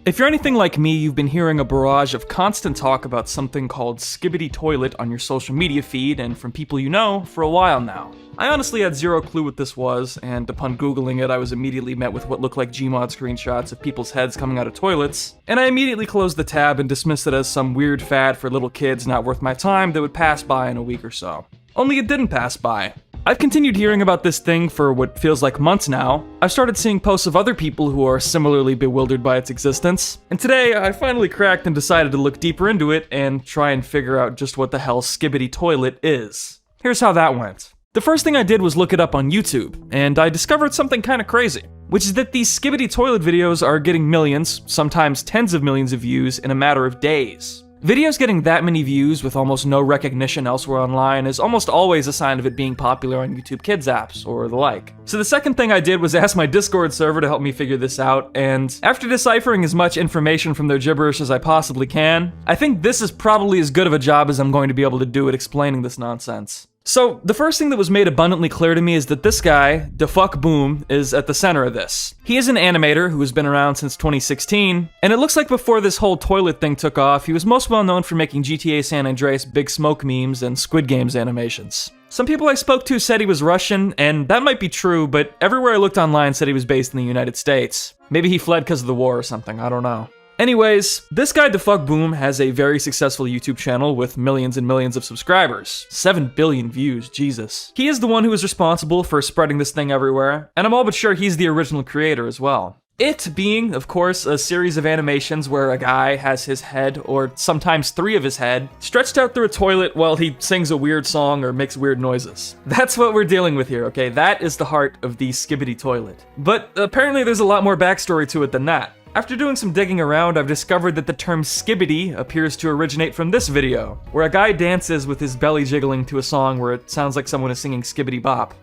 If you're anything like me, you've been hearing a barrage of constant talk about something called Skibidi Toilet on your social media feed and from people you know for a while now. I honestly had zero clue what this was, and upon googling it, I was immediately met with what looked like Gmod screenshots of people's heads coming out of toilets, and I immediately closed the tab and dismissed it as some weird fad for little kids not worth my time that would pass by in a week or so. Only it didn't pass by. I've continued hearing about this thing for what feels like months now. I've started seeing posts of other people who are similarly bewildered by its existence, and today I finally cracked and decided to look deeper into it and try and figure out just what the hell Skibidi Toilet is. Here's how that went. The first thing I did was look it up on YouTube, and I discovered something kinda crazy, which is that these Skibidi Toilet videos are getting millions, sometimes tens of millions of views in a matter of days. Videos getting that many views with almost no recognition elsewhere online is almost always a sign of it being popular on YouTube Kids apps or the like. So the second thing I did was ask my Discord server to help me figure this out, and after deciphering as much information from their gibberish as I possibly can, I think this is probably as good of a job as I'm going to be able to do at explaining this nonsense. So, the first thing that was made abundantly clear to me is that this guy, DaFuckBoom, is at the center of this. He is an animator who has been around since 2016, and it looks like before this whole toilet thing took off, he was most well known for making GTA San Andreas Big Smoke memes and Squid Games animations. Some people I spoke to said he was Russian, and that might be true, but everywhere I looked online said he was based in the United States. Maybe he fled because of the war or something, I don't know. Anyways, this guy DaFuckBoom has a very successful YouTube channel with millions and millions of subscribers. 7 billion views, Jesus. He is the one who is responsible for spreading this thing everywhere, and I'm all but sure he's the original creator as well. It being, of course, a series of animations where a guy has his head, or sometimes 3 of his head, stretched out through a toilet while he sings a weird song or makes weird noises. That's what we're dealing with here, okay? That is the heart of the Skibidi Toilet. But apparently there's a lot more backstory to it than that. After doing some digging around, I've discovered that the term skibidi appears to originate from this video, where a guy dances with his belly jiggling to a song where it sounds like someone is singing Skibidi Bop.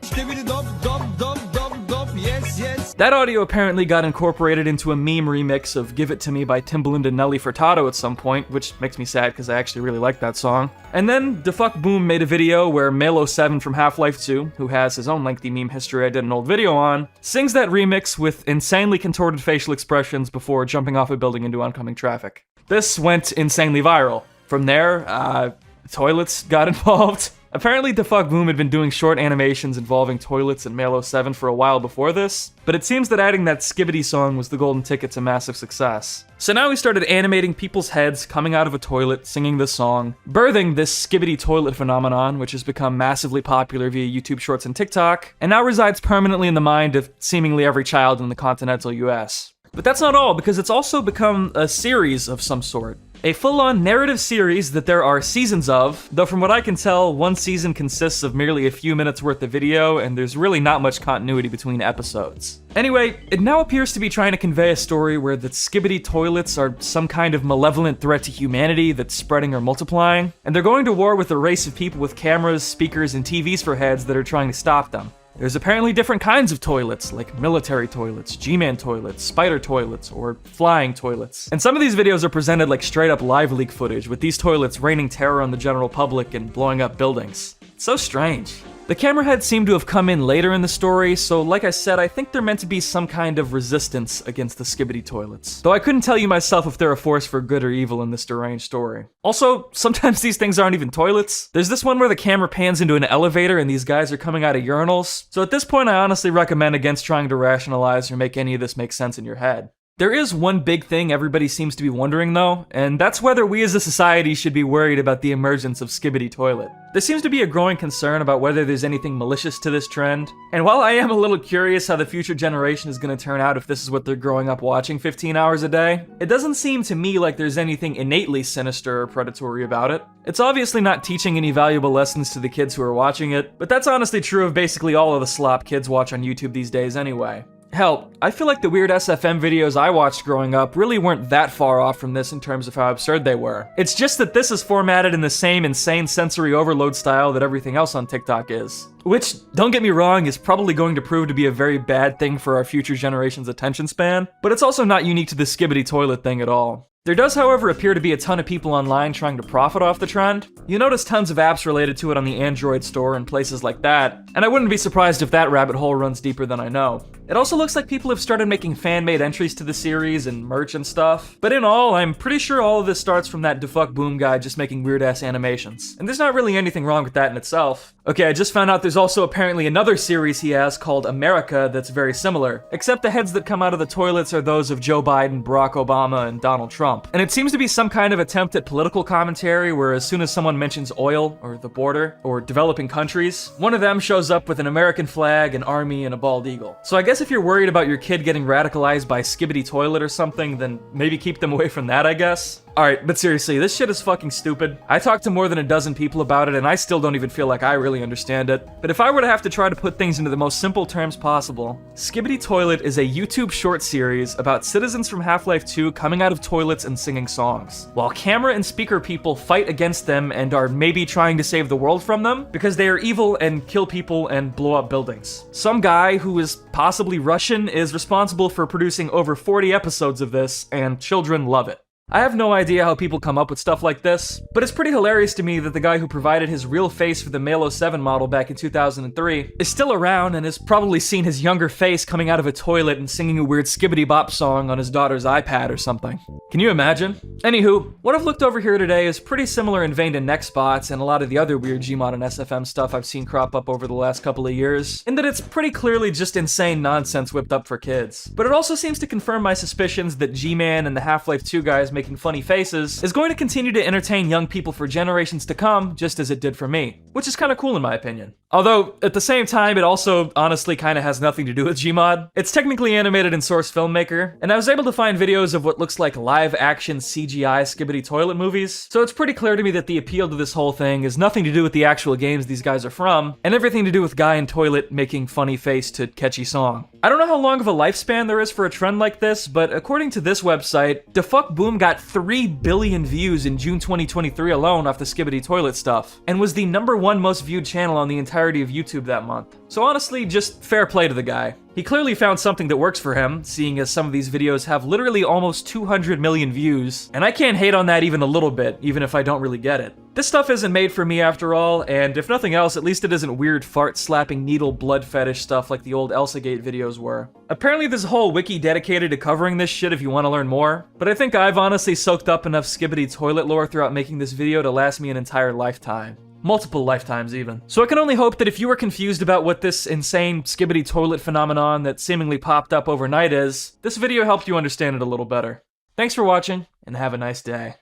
That audio apparently got incorporated into a meme remix of Give It To Me by Timbaland and Nelly Furtado at some point, which makes me sad because I actually really like that song. And then DaFuckBoom made a video where Malo7 from Half-Life 2, who has his own lengthy meme history I did an old video on, sings that remix with insanely contorted facial expressions before jumping off a building into oncoming traffic. This went insanely viral. From there, toilets got involved. Apparently DaFuckBoom had been doing short animations involving toilets and Malo7 for a while before this, but it seems that adding that Skibidi song was the golden ticket to massive success. So now he started animating people's heads coming out of a toilet singing this song, birthing this Skibidi Toilet phenomenon, which has become massively popular via YouTube Shorts and TikTok, and now resides permanently in the mind of seemingly every child in the continental US. But that's not all, because it's also become a series of some sort. A full-on narrative series that there are seasons of, though from what I can tell, one season consists of merely a few minutes worth of video, and there's really not much continuity between episodes. Anyway, it now appears to be trying to convey a story where the Skibidi Toilets are some kind of malevolent threat to humanity that's spreading or multiplying, and they're going to war with a race of people with cameras, speakers, and TVs for heads that are trying to stop them. There's apparently different kinds of toilets, like military toilets, G-Man toilets, spider toilets, or flying toilets. And some of these videos are presented like straight up live leak footage, with these toilets raining terror on the general public and blowing up buildings. It's so strange. The camera heads seem to have come in later in the story, so like I said, I think they're meant to be some kind of resistance against the Skibidi Toilets. Though I couldn't tell you myself if they're a force for good or evil in this deranged story. Also, sometimes these things aren't even toilets. There's this one where the camera pans into an elevator and these guys are coming out of urinals, so at this point I honestly recommend against trying to rationalize or make any of this make sense in your head. There is one big thing everybody seems to be wondering though, and that's whether we as a society should be worried about the emergence of Skibidi Toilet. There seems to be a growing concern about whether there's anything malicious to this trend, and while I am a little curious how the future generation is going to turn out if this is what they're growing up watching 15 hours a day, it doesn't seem to me like there's anything innately sinister or predatory about it. It's obviously not teaching any valuable lessons to the kids who are watching it, but that's honestly true of basically all of the slop kids watch on YouTube these days anyway. Hell, I feel like the weird SFM videos I watched growing up really weren't that far off from this in terms of how absurd they were. It's just that this is formatted in the same insane sensory overload style that everything else on TikTok is. Which, don't get me wrong, is probably going to prove to be a very bad thing for our future generation's attention span, but it's also not unique to the Skibidi Toilet thing at all. There does, however, appear to be a ton of people online trying to profit off the trend. You notice tons of apps related to it on the Android store and places like that, and I wouldn't be surprised if that rabbit hole runs deeper than I know. It also looks like people have started making fan-made entries to the series and merch and stuff, but in all, I'm pretty sure all of this starts from that DeFuck Boom guy just making weird-ass animations. And there's not really anything wrong with that in itself. Okay, I just found out there's also apparently another series he has called America that's very similar, except the heads that come out of the toilets are those of Joe Biden, Barack Obama, and Donald Trump. And it seems to be some kind of attempt at political commentary where as soon as someone mentions oil, or the border, or developing countries, one of them shows up with an American flag, an army, and a bald eagle. So I guess if you're worried about your kid getting radicalized by Skibidi Toilet or something, then maybe keep them away from that, I guess. Alright, but seriously, this shit is fucking stupid. I talked to more than a dozen people about it, and I still don't even feel like I really understand it. But if I were to have to try to put things into the most simple terms possible, Skibidi Toilet is a YouTube short series about citizens from Half-Life 2 coming out of toilets and singing songs, while camera and speaker people fight against them and are maybe trying to save the world from them, because they are evil and kill people and blow up buildings. Some guy who is possibly Russian is responsible for producing over 40 episodes of this, and children love it. I have no idea how people come up with stuff like this, but it's pretty hilarious to me that the guy who provided his real face for the Malo 7 model back in 2003 is still around and has probably seen his younger face coming out of a toilet and singing a weird skibbity bop song on his daughter's iPad or something. Can you imagine? Anywho, what I've looked over here today is pretty similar in vein to Nextbots and a lot of the other weird Gmod and SFM stuff I've seen crop up over the last couple of years, in that it's pretty clearly just insane nonsense whipped up for kids. But it also seems to confirm my suspicions that G-Man and the Half-Life 2 guys making funny faces is going to continue to entertain young people for generations to come, just as it did for me, which is kind of cool in my opinion. Although, at the same time, it also honestly kind of has nothing to do with Gmod. It's technically animated in Source Filmmaker, and I was able to find videos of what looks like live-action CGI Skibidi Toilet movies, so it's pretty clear to me that the appeal to this whole thing is nothing to do with the actual games these guys are from, and everything to do with guy in toilet making funny face to catchy song. I don't know how long of a lifespan there is for a trend like this, but according to this website, DeFuck Boom got 3 billion views in June 2023 alone off the Skibidi Toilet stuff, and was the #1 most viewed channel on the entirety of YouTube that month. So honestly, just fair play to the guy. He clearly found something that works for him, seeing as some of these videos have literally almost 200 million views, and I can't hate on that even a little bit, even if I don't really get it. This stuff isn't made for me after all, and if nothing else, at least it isn't weird fart-slapping needle blood fetish stuff like the old Elsagate videos were. Apparently there's a whole wiki dedicated to covering this shit if you want to learn more, but I think I've honestly soaked up enough Skibidi Toilet lore throughout making this video to last me an entire lifetime. Multiple lifetimes even. So I can only hope that if you were confused about what this insane Skibidi Toilet phenomenon that seemingly popped up overnight is, this video helped you understand it a little better. Thanks for watching, and have a nice day.